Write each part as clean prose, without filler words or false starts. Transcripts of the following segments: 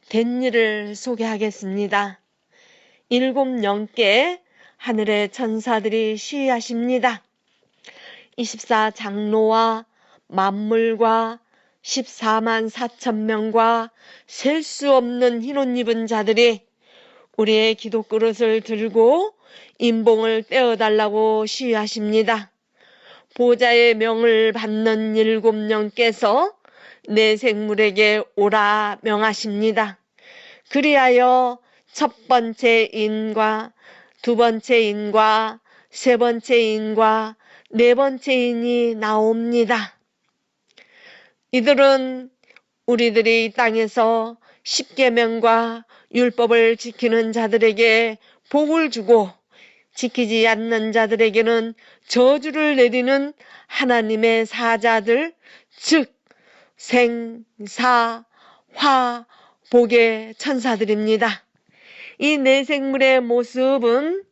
된 일을 소개하겠습니다. 7 영께 하늘의 천사들이 시위하십니다. 24 장로와 만물과 14만 4천 명과 셀 수 없는 흰옷 입은 자들이 우리의 기도 그릇을 들고 인봉을 떼어달라고 시위하십니다. 보좌의 명을 받는 7 영께서 내 생물에게 오라 명하십니다. 그리하여 첫 번째 인과 두 번째 인과 세 번째 인과 네 번째 인이 나옵니다. 이들은 우리들이 이 땅에서 십계명과 율법을 지키는 자들에게 복을 주고 지키지 않는 자들에게는 저주를 내리는 하나님의 사자들, 즉 생, 사, 화, 복의 천사들입니다. 이 네 생물의 모습은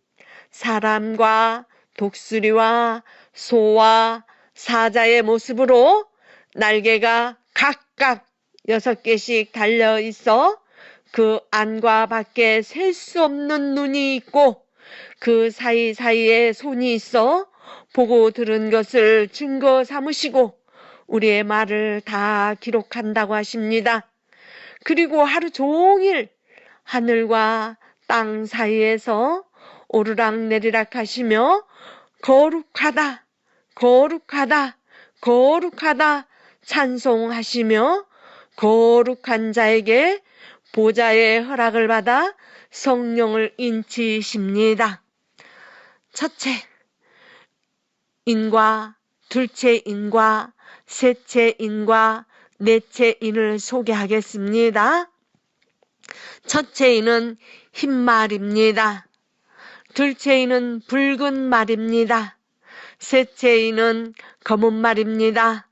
사람과 독수리와 소와 사자의 모습으로 날개가 각각 6개씩 달려 있어 그 안과 밖에 셀 수 없는 눈이 있고 그 사이사이에 손이 있어 보고 들은 것을 증거 삼으시고 우리의 말을 다 기록한다고 하십니다. 그리고 하루 종일 하늘과 땅 사이에서 오르락내리락 하시며 거룩하다, 거룩하다, 거룩하다 찬송하시며 거룩한 자에게 보좌의 허락을 받아 성령을 인치십니다. 첫째 인과 둘째 인과 셋째 인과 넷째 인을 소개하겠습니다. 첫째 인은 흰 말입니다. 둘째 인은 붉은 말입니다. 셋째 인은 검은 말입니다.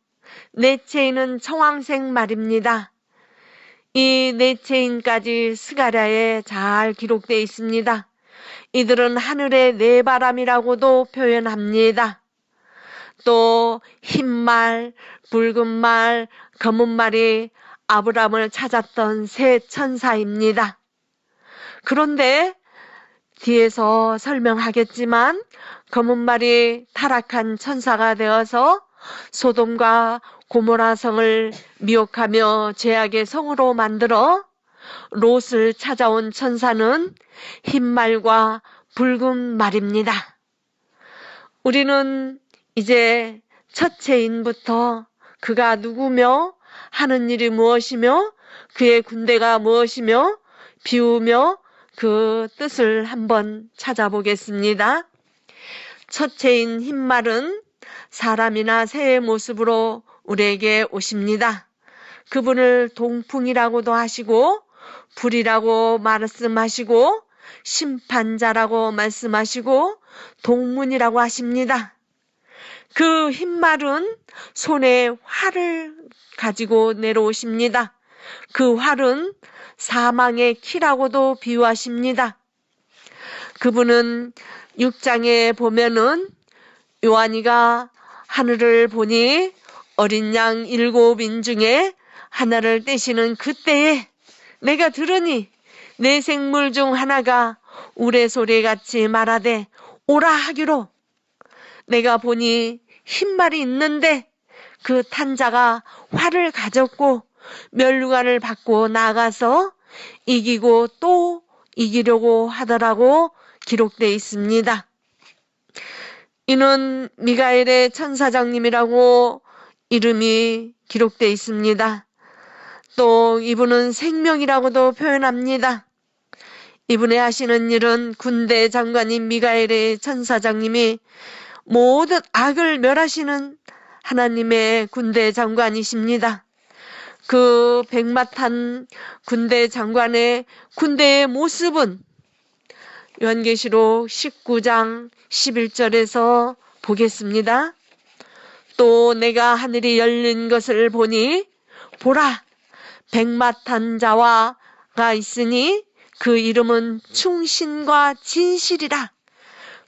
넷째 인은 청황색 말입니다. 이 넷째 인까지 스가랴에 잘 기록되어 있습니다. 이들은 하늘의 네 바람이라고도 표현합니다. 또 흰 말, 붉은 말, 검은 말이 아브람을 찾았던 세 천사입니다. 그런데 뒤에서 설명하겠지만 검은 말이 타락한 천사가 되어서 소돔과 고모라 성을 미혹하며 죄악의 성으로 만들어 롯을 찾아온 천사는 흰 말과 붉은 말입니다. 우리는 이제 첫째인부터 그가 누구며 하는 일이 무엇이며 그의 군대가 무엇이며 비우며 그 뜻을 한번 찾아보겠습니다. 첫째인 흰말은 사람이나 새의 모습으로 우리에게 오십니다. 그분을 동풍이라고도 하시고 불이라고 말씀하시고 심판자라고 말씀하시고 동문이라고 하십니다. 그 흰말은 손에 활을 가지고 내려오십니다. 그 활은 사망의 키라고도 비유하십니다. 그분은 6장에 보면은 요한이가 하늘을 보니 어린 양 7인 중에 하나를 떼시는 그때에 내가 들으니 내 생물 중 하나가 우레소리같이 말하되 오라 하기로 내가 보니 흰말이 있는데 그 탄자가 활을 가졌고 면류관을 받고 나가서 이기고 또 이기려고 하더라고 기록되어 있습니다. 이는 미가엘의 천사장님이라고 이름이 기록되어 있습니다. 또 이분은 생명이라고도 표현합니다. 이분의 하시는 일은 군대 장관인 미가엘의 천사장님이 모든 악을 멸하시는 하나님의 군대 장관이십니다. 그 백마탄 군대 장관의 군대의 모습은 요한계시록 19장 11절에서 보겠습니다. 또 내가 하늘이 열린 것을 보니 보라 백마탄 자와가 있으니 그 이름은 충신과 진실이라.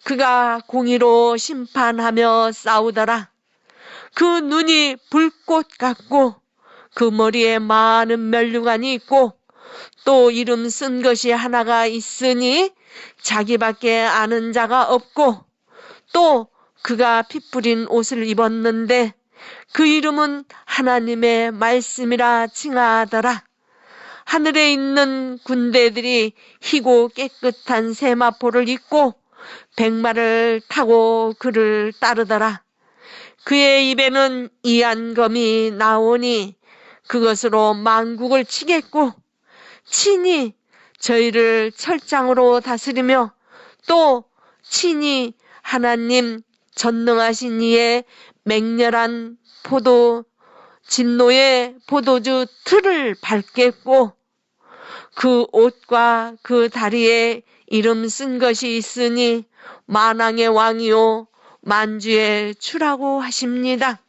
그가 공의로 심판하며 싸우더라. 그 눈이 불꽃 같고 그 머리에 많은 면류관이 있고 또 이름 쓴 것이 하나가 있으니 자기밖에 아는 자가 없고, 또 그가 피 뿌린 옷을 입었는데 그 이름은 하나님의 말씀이라 칭하더라. 하늘에 있는 군대들이 희고 깨끗한 세마포를 입고 백마를 타고 그를 따르더라. 그의 입에는 이한검이 나오니 그것으로 만국을 치겠고 친히 저희를 철장으로 다스리며 또 친히 하나님 전능하신 이의 맹렬한 진노의 포도주 틀을 밟겠고 그 옷과 그 다리에 이름 쓴 것이 있으니 만왕의 왕이요 만주의 주라고 하십니다.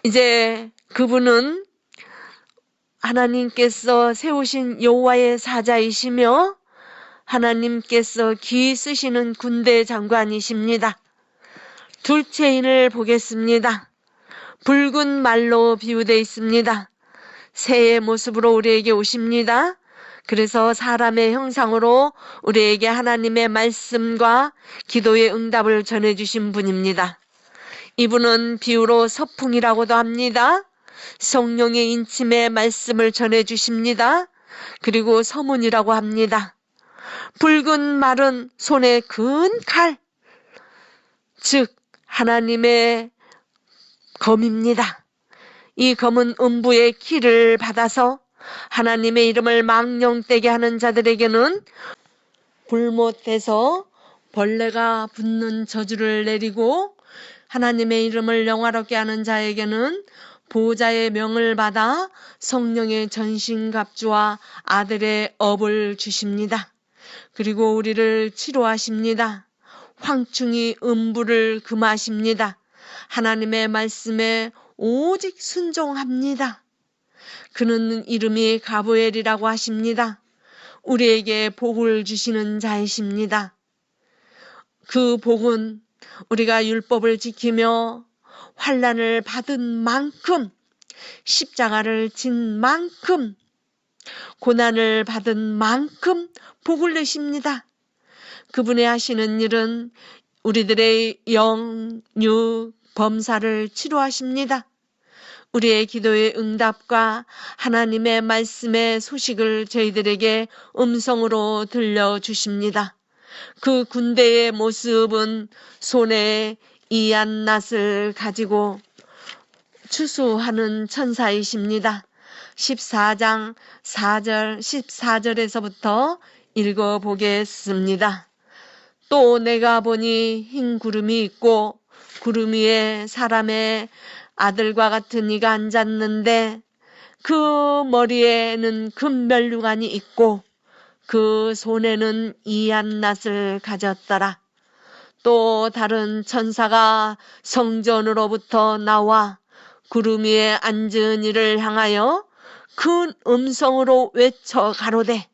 이제 그분은 하나님께서 세우신 여호와의 사자이시며 하나님께서 기 쓰시는 군대 장관이십니다. 둘째 인을 보겠습니다. 붉은 말로 비유되어 있습니다. 새의 모습으로 우리에게 오십니다. 그래서 사람의 형상으로 우리에게 하나님의 말씀과 기도의 응답을 전해주신 분입니다. 이분은 비유로 서풍이라고도 합니다. 성령의 인침의 말씀을 전해주십니다. 그리고 서문이라고 합니다. 붉은 말은 손에 큰 칼, 즉 하나님의 검입니다. 이 검은 음부의 키를 받아서 하나님의 이름을 망령되게 하는 자들에게는 불못해서 벌레가 붙는 저주를 내리고 하나님의 이름을 영화롭게 하는 자에게는 보호자의 명을 받아 성령의 전신갑주와 아들의 업을 주십니다. 그리고 우리를 치료하십니다. 황충이 음부를 금하십니다. 하나님의 말씀에 오직 순종합니다. 그는 이름이 가브엘이라고 하십니다. 우리에게 복을 주시는 자이십니다. 그 복은 우리가 율법을 지키며 환난을 받은 만큼, 십자가를 진 만큼, 고난을 받은 만큼 복을 내십니다. 그분의 하시는 일은 우리들의 영, 육, 범사를 치료하십니다. 우리의 기도의 응답과 하나님의 말씀의 소식을 저희들에게 음성으로 들려주십니다. 그 군대의 모습은 손에 이안낫을 가지고 추수하는 천사이십니다. 14장 4절 14절에서부터 읽어보겠습니다. 또 내가 보니 흰 구름이 있고 구름 위에 사람의 아들과 같은 이가 앉았는데 그 머리에는 금면류관이 있고 그 손에는 이안낫을 가졌더라. 또 다른 천사가 성전으로부터 나와 구름 위에 앉은 이를 향하여 큰 음성으로 외쳐 가로되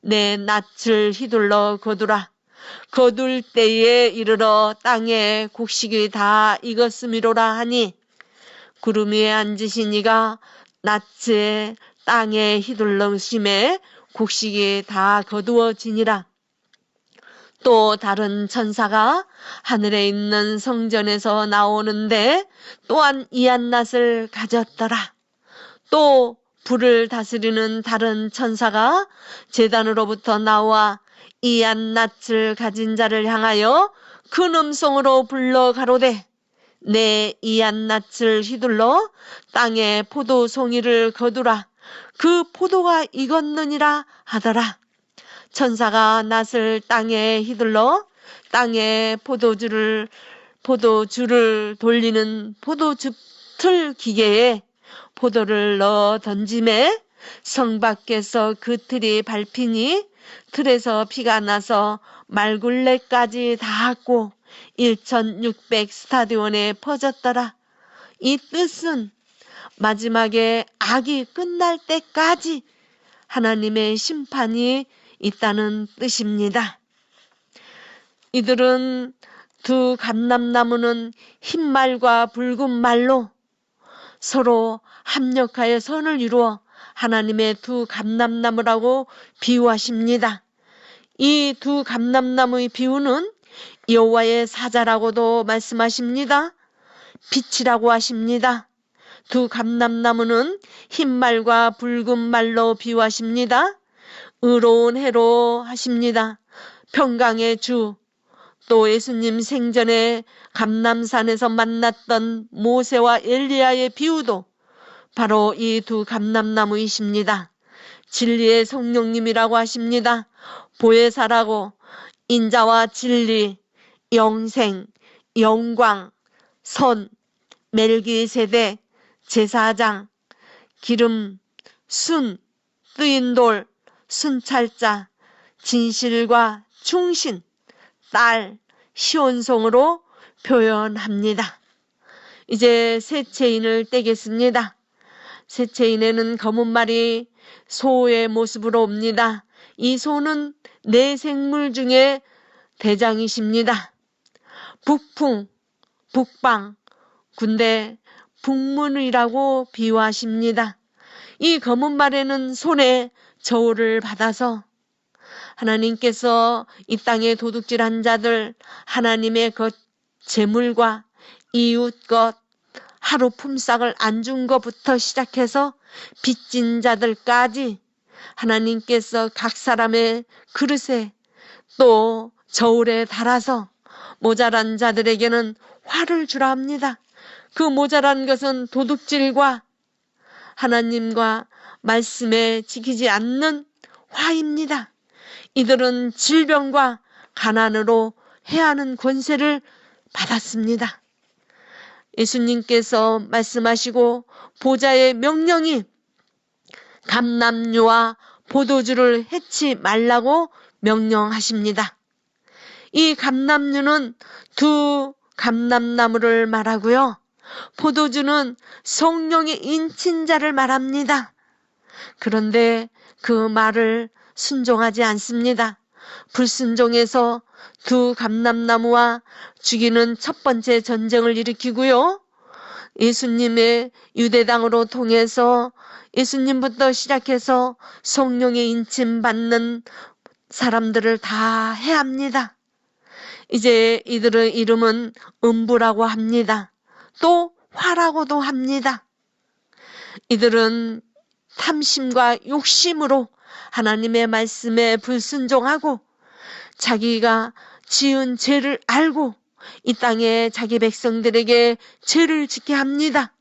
내 낯을 휘둘러 거두라. 거둘 때에 이르러 땅에 곡식이 다 익었음이로라 하니 구름 위에 앉으신 이가 낯에 땅에 휘둘러심에 곡식이 다 거두어지니라. 또 다른 천사가 하늘에 있는 성전에서 나오는데 또한 이안낫을 가졌더라. 또 불을 다스리는 다른 천사가 제단으로부터 나와 이안낫을 가진 자를 향하여 큰 음성으로 불러 가로되 내 이안낫을 휘둘러 땅에 포도 송이를 거두라. 그 포도가 익었느니라 하더라. 천사가 낫을 땅에 휘둘러 땅에 포도주를 돌리는 포도주 틀 기계에 포도를 넣어 던짐에 성 밖에서 그 틀이 밟히니 틀에서 피가 나서 말굴레까지 닿았고 1600 스타디온에 퍼졌더라. 이 뜻은 마지막에 악이 끝날 때까지 하나님의 심판이 있다는 뜻입니다. 이들은 두 감람나무는 흰 말과 붉은 말로 서로 합력하여 선을 이루어 하나님의 두 감람나무라고 비유하십니다. 이 두 감람나무의 비유는 여호와의 사자라고도 말씀하십니다. 빛이라고 하십니다. 두 감람나무는 흰 말과 붉은 말로 비유하십니다. 의로운 해로 하십니다. 평강의 주, 또 예수님 생전에 감람산에서 만났던 모세와 엘리야의 비유도 바로 이 두 감람나무이십니다. 진리의 성령님이라고 하십니다. 보혜사라고 인자와 진리, 영생, 영광, 선, 멜기세덱, 제사장, 기름, 순, 뜨인 돌, 순찰자, 진실과 충신, 딸, 시온송으로 표현합니다. 이제 셋째인을 떼겠습니다. 셋째인에는 검은 말이 소의 모습으로 옵니다. 이 소는 네 생물 중에 대장이십니다. 북풍, 북방, 군대, 북문이라고 비유하십니다. 이 검은 말에는 손에 저울을 받아서 하나님께서 이 땅에 도둑질한 자들, 하나님의 것, 재물과 이웃 것, 하루 품삯을 안 준 것부터 시작해서 빚진 자들까지 하나님께서 각 사람의 그릇에 또 저울에 달아서 모자란 자들에게는 화를 주라 합니다. 그 모자란 것은 도둑질과 하나님과 말씀에 지키지 않는 화입니다. 이들은 질병과 가난으로 해하는 권세를 받았습니다. 예수님께서 말씀하시고 보좌의 명령이 감람류와 포도주를 해치 말라고 명령하십니다. 이 감람류는 두 감람나무를 말하고요. 포도주는 성령의 인친자를 말합니다. 그런데 그 말을 순종하지 않습니다. 불순종해서 두 감람나무와 죽이는 첫 번째 전쟁을 일으키고요. 예수님의 유대당으로 통해서 예수님부터 시작해서 성령의 인침 받는 사람들을 다 해합니다. 이제 이들의 이름은 음부라고 합니다. 또 화라고도 합니다. 이들은 탐심과 욕심으로 하나님의 말씀에 불순종하고 자기가 지은 죄를 알고 이 땅에 자기 백성들에게 죄를 짓게 합니다.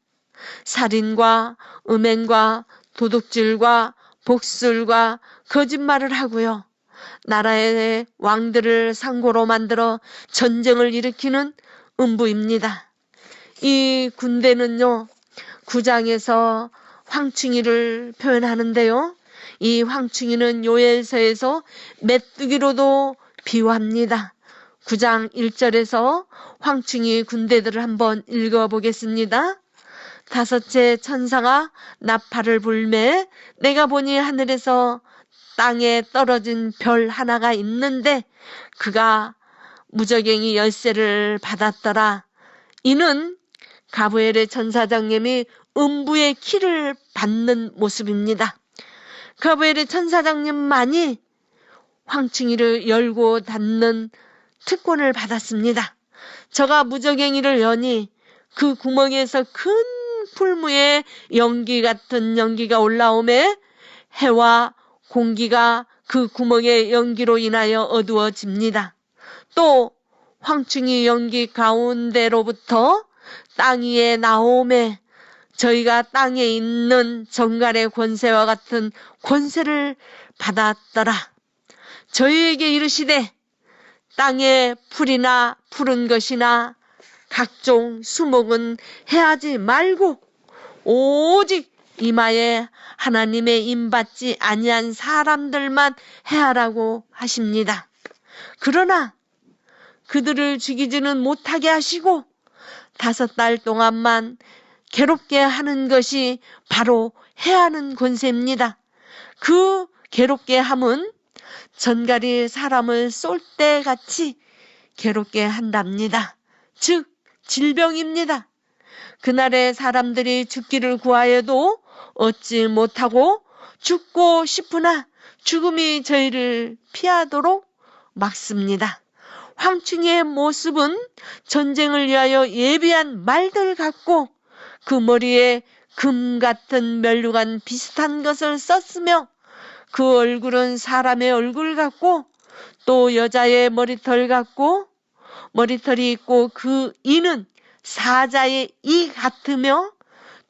살인과 음행과 도둑질과 복술과 거짓말을 하고요. 나라의 왕들을 상고로 만들어 전쟁을 일으키는 음부입니다. 이 군대는요, 9장에서 황충이를 표현하는데요. 이 황충이는 요엘서에서 메뚜기로도 비유합니다. 9장 1절에서 황충이 군대들을 한번 읽어보겠습니다. 다섯째 천사가 나팔을 불매 내가 보니 하늘에서 땅에 떨어진 별 하나가 있는데 그가 무저갱이 열쇠를 받았더라. 이는 가브엘의 천사장님이 음부의 키를 받는 모습입니다. 가브엘의 천사장님만이 황충이를 열고 닫는 특권을 받았습니다. 저가 무저갱이를 여니 그 구멍에서 큰 풀무에 연기 같은 연기가 올라오매 해와 공기가 그 구멍의 연기로 인하여 어두워집니다. 또 황충이 연기 가운데로부터 땅 위에 나오매 저희가 땅에 있는 정갈의 권세와 같은 권세를 받았더라. 저희에게 이르시되 땅에 풀이나 푸른 것이나 각종 수목은 해하지 말고 오직 이마에 하나님의 임받지 아니한 사람들만 해하라고 하십니다. 그러나 그들을 죽이지는 못하게 하시고 5달 동안만 괴롭게 하는 것이 바로 해하는 권세입니다. 그 괴롭게 함은 전갈이 사람을 쏠 때 같이 괴롭게 한답니다. 즉 질병입니다. 그날에 사람들이 죽기를 구하여도 얻지 못하고 죽고 싶으나 죽음이 저희를 피하도록 막습니다. 황충의 모습은 전쟁을 위하여 예비한 말들 같고 그 머리에 금 같은 면류관 비슷한 것을 썼으며 그 얼굴은 사람의 얼굴 같고 또 여자의 머리털 같고 머리털이 있고 그 이는 사자의 이 같으며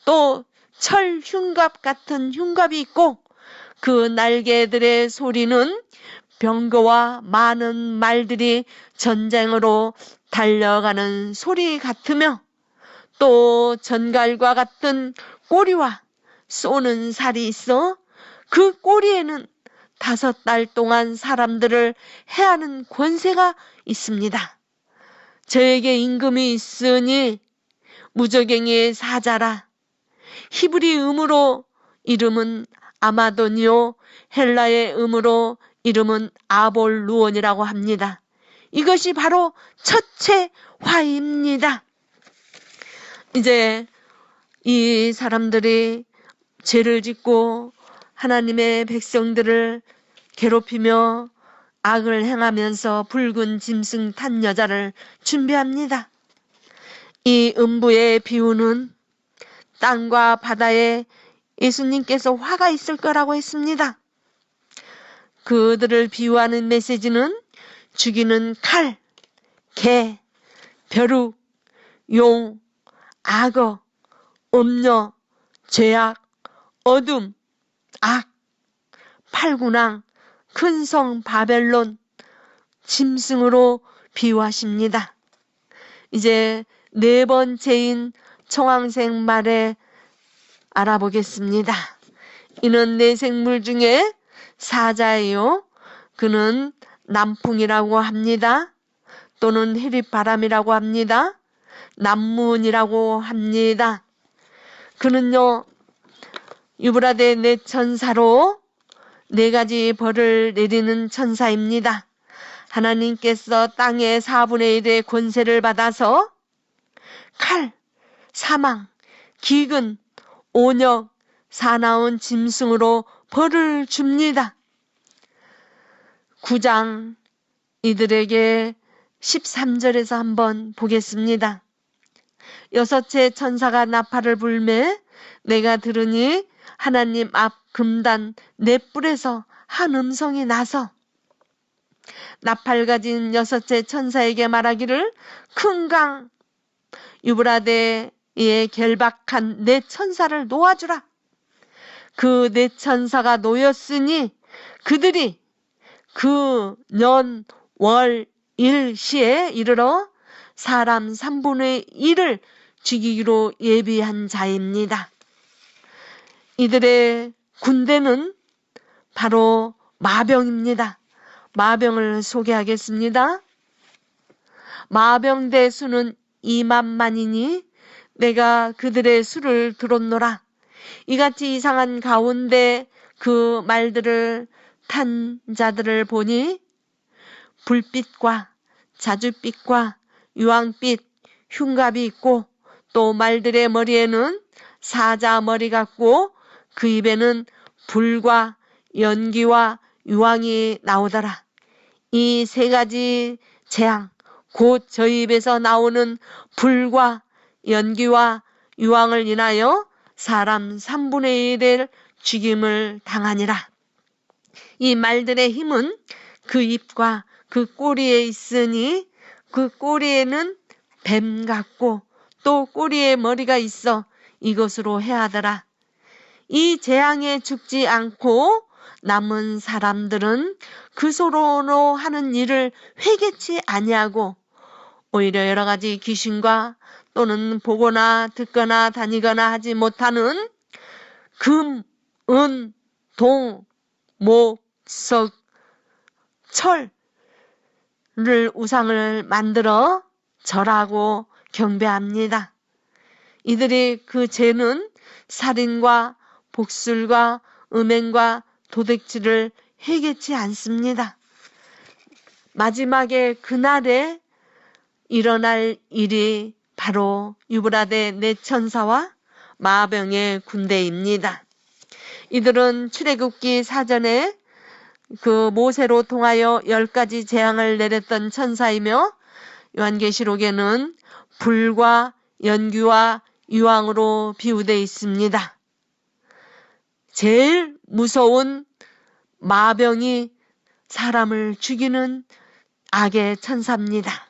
또 철 흉갑 같은 흉갑이 있고 그 날개들의 소리는 병거와 많은 말들이 전쟁으로 달려가는 소리 같으며 또 전갈과 같은 꼬리와 쏘는 살이 있어 그 꼬리에는 5달 동안 사람들을 해하는 권세가 있습니다. 저에게 임금이 있으니 무저갱이의 사자라. 히브리 음으로 이름은 아마도니오, 헬라의 음으로 이름은 아볼루온이라고 합니다. 이것이 바로 첫째 화입니다. 이제 이 사람들이 죄를 짓고 하나님의 백성들을 괴롭히며 악을 행하면서 붉은 짐승 탄 여자를 준비합니다. 이 음부의 비유는 땅과 바다에 예수님께서 화가 있을 거라고 했습니다. 그들을 비유하는 메시지는 죽이는 칼, 개, 벼룩, 용, 악어, 음녀, 죄악, 어둠, 악, 팔군왕, 큰성 바벨론, 짐승으로 비유하십니다. 이제 4번째인 청황색 말에 알아보겠습니다. 이는 4생물 중에 사자예요. 그는 남풍이라고 합니다. 또는 해릿바람이라고 합니다. 남문이라고 합니다. 그는요 유브라데 4천사로 4가지 벌을 내리는 천사입니다. 하나님께서 땅의 4분의 1의 권세를 받아서 칼, 사망, 기근, 온역, 사나운 짐승으로 벌을 줍니다. 9장 이들에게 13절에서 한번 보겠습니다. 6째 천사가 나팔을 불매 내가 들으니 하나님 앞 금단 4뿔에서 한 음성이 나서 나팔 가진 6째 천사에게 말하기를 큰 강 유브라데에 결박한 4천사를 놓아주라. 그 4천사가 놓였으니 그들이 그 년, 월, 일 시에 이르러 사람 3분의 1을 죽이기로 예비한 자입니다. 이들의 군대는 바로 마병입니다. 마병을 소개하겠습니다. 마병대 수는 2만만이니 내가 그들의 수를 들었노라. 이같이 이상한 가운데 그 말들을 탄 자들을 보니 불빛과 자줏빛과 유황빛 흉갑이 있고 또 말들의 머리에는 사자 머리 같고 그 입에는 불과 연기와 유황이 나오더라. 이 3가지 재앙 곧 저희 입에서 나오는 불과 연기와 유황을 인하여 사람 3분의 1의 죽임을 당하니라. 이 말들의 힘은 그 입과 그 꼬리에 있으니 그 꼬리에는 뱀 같고 또 꼬리에 머리가 있어 이것으로 해하더라. 이 재앙에 죽지 않고 남은 사람들은 그 소로로 하는 일을 회개치 아니하고 오히려 여러 가지 귀신과 또는 보거나 듣거나 다니거나 하지 못하는 금, 은, 동, 목, 석, 철을 우상을 만들어 절하고 경배합니다. 이들이 그 죄는 살인과 복술과 음행과 도둑질을 회개치 않습니다. 마지막에 그날에 일어날 일이 바로 유브라데 4천사와 마병의 군대입니다. 이들은 출애굽기 사전에 그 모세로 통하여 10가지 재앙을 내렸던 천사이며 요한계시록에는 불과 연기와 유황으로 비유되어 있습니다. 제일 무서운 마병이 사람을 죽이는 악의 천사입니다.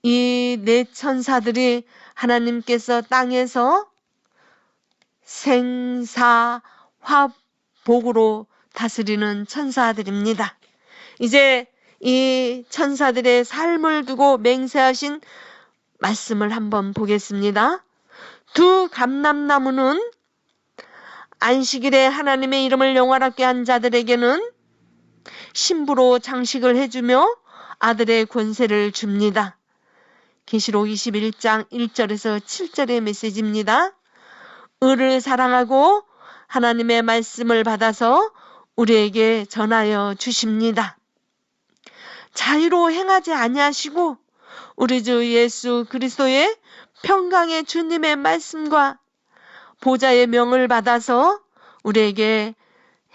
이 네 천사들이 하나님께서 땅에서 생사화복으로 다스리는 천사들입니다. 이제 이 천사들의 삶을 두고 맹세하신 말씀을 한번 보겠습니다. 두 감람나무는 안식일에 하나님의 이름을 영화롭게 한 자들에게는 신부로 장식을 해주며 아들의 권세를 줍니다. 계시록 21장 1절에서 7절의 메시지입니다. 의를 사랑하고 하나님의 말씀을 받아서 우리에게 전하여 주십니다. 자유로 행하지 아니하시고 우리 주 예수 그리스도의 평강의 주님의 말씀과 보좌의 명을 받아서 우리에게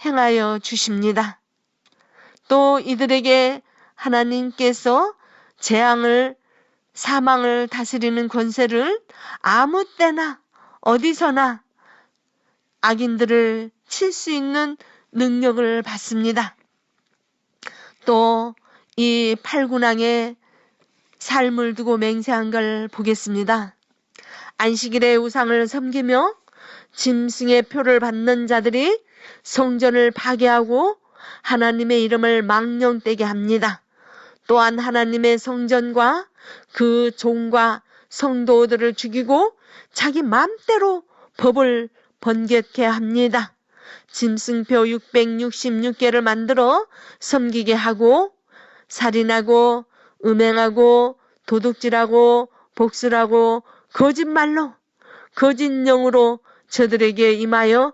행하여 주십니다. 또 이들에게 하나님께서 재앙을 사망을 다스리는 권세를 아무 때나 어디서나 악인들을 칠 수 있는 능력을 받습니다. 또 이 팔군왕의 삶을 두고 맹세한 걸 보겠습니다. 안식일의 우상을 섬기며 짐승의 표를 받는 자들이 성전을 파괴하고 하나님의 이름을 망령되게 합니다. 또한 하나님의 성전과 그 종과 성도들을 죽이고 자기 맘대로 법을 번개케 합니다. 짐승표 666개를 만들어 섬기게 하고 살인하고 음행하고 도둑질하고 복술하고 거짓말로 거짓 영으로 저들에게 임하여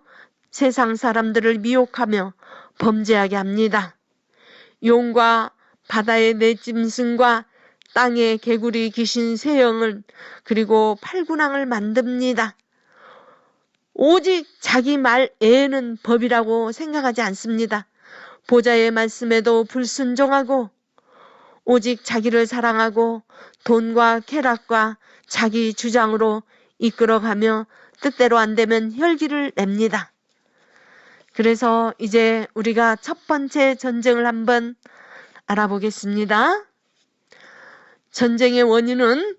세상 사람들을 미혹하며 범죄하게 합니다. 용과 바다의 내짐승과 땅의 개구리 귀신 세형을 그리고 팔군왕을 만듭니다. 오직 자기 말 외에는 법이라고 생각하지 않습니다. 보좌의 말씀에도 불순종하고 오직 자기를 사랑하고 돈과 쾌락과 자기 주장으로 이끌어가며 뜻대로 안 되면 혈기를 냅니다. 그래서 이제 우리가 첫 번째 전쟁을 한번 알아보겠습니다. 전쟁의 원인은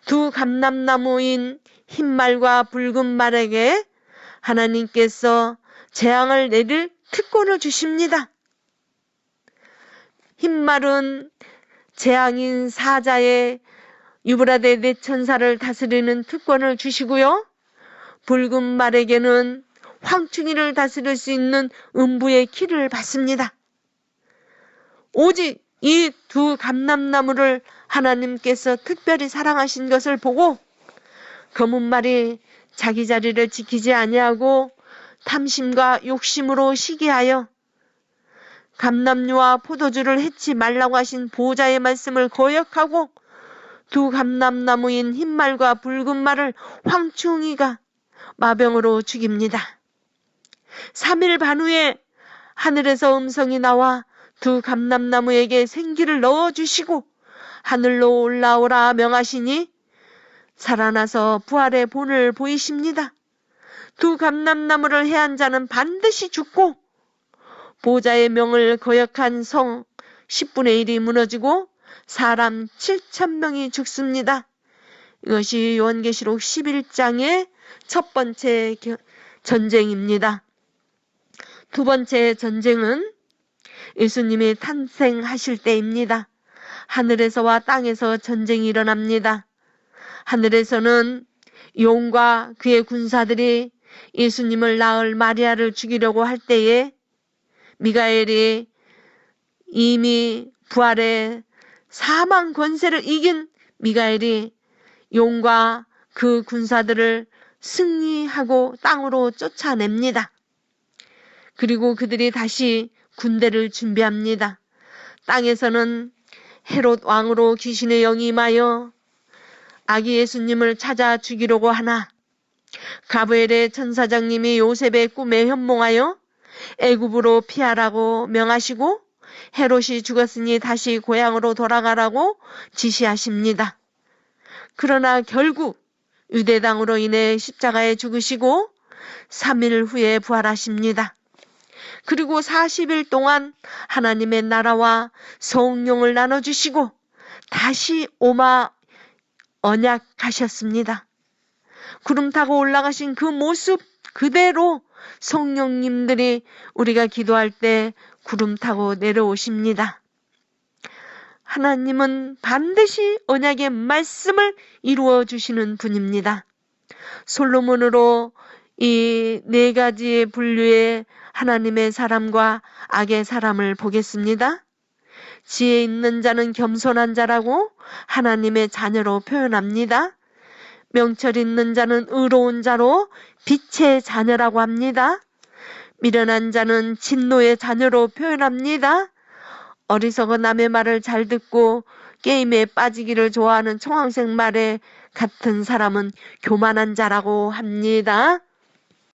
두 감람나무인 흰말과 붉은 말에게 하나님께서 재앙을 내릴 특권을 주십니다. 흰말은 재앙인 사자의 유브라데 네 천사를 다스리는 특권을 주시고요. 붉은 말에게는 황충이를 다스릴 수 있는 음부의 키를 받습니다. 오직 이 두 감람나무를 하나님께서 특별히 사랑하신 것을 보고 검은 말이 자기 자리를 지키지 아니하고 탐심과 욕심으로 시기하여 감람류와 포도주를 해치 말라고 하신 보호자의 말씀을 거역하고 두 감람나무인 흰말과 붉은 말을 황충이가 마병으로 죽입니다. 3일 반 후에 하늘에서 음성이 나와 두 감람나무에게 생기를 넣어주시고 하늘로 올라오라 명하시니 살아나서 부활의 본을 보이십니다. 두 감람나무를 해한 자는 반드시 죽고 보호자의 명을 거역한 성 10분의 1이 무너지고 사람 7,000명이 죽습니다. 이것이 요한계시록 11장의 첫 번째 전쟁입니다. 두 번째 전쟁은 예수님이 탄생하실 때입니다. 하늘에서와 땅에서 전쟁이 일어납니다. 하늘에서는 용과 그의 군사들이 예수님을 낳을 마리아를 죽이려고 할 때에 미가엘이 이미 부활의 사망 권세를 이긴 미가엘이 용과 그 군사들을 승리하고 땅으로 쫓아냅니다. 그리고 그들이 다시 군대를 준비합니다. 땅에서는 헤롯 왕으로 귀신의 영이 임하여 아기 예수님을 찾아 죽이려고 하나 가브엘의 천사장님이 요셉의 꿈에 현몽하여 애굽으로 피하라고 명하시고 헤롯이 죽었으니 다시 고향으로 돌아가라고 지시하십니다. 그러나 결국 유대 땅으로 인해 십자가에 죽으시고 3일 후에 부활하십니다. 그리고 40일 동안 하나님의 나라와 성령을 나눠주시고 다시 오마 언약하셨습니다. 구름 타고 올라가신 그 모습 그대로 성령님들이 우리가 기도할 때 구름 타고 내려오십니다. 하나님은 반드시 언약의 말씀을 이루어 주시는 분입니다. 솔로몬으로 이 4가지 분류의 하나님의 사람과 악의 사람을 보겠습니다. 지혜 있는 자는 겸손한 자라고 하나님의 자녀로 표현합니다. 명철 있는 자는 의로운 자로 빛의 자녀라고 합니다. 미련한 자는 진노의 자녀로 표현합니다. 어리석은 남의 말을 잘 듣고 게임에 빠지기를 좋아하는 총학생 말에 같은 사람은 교만한 자라고 합니다.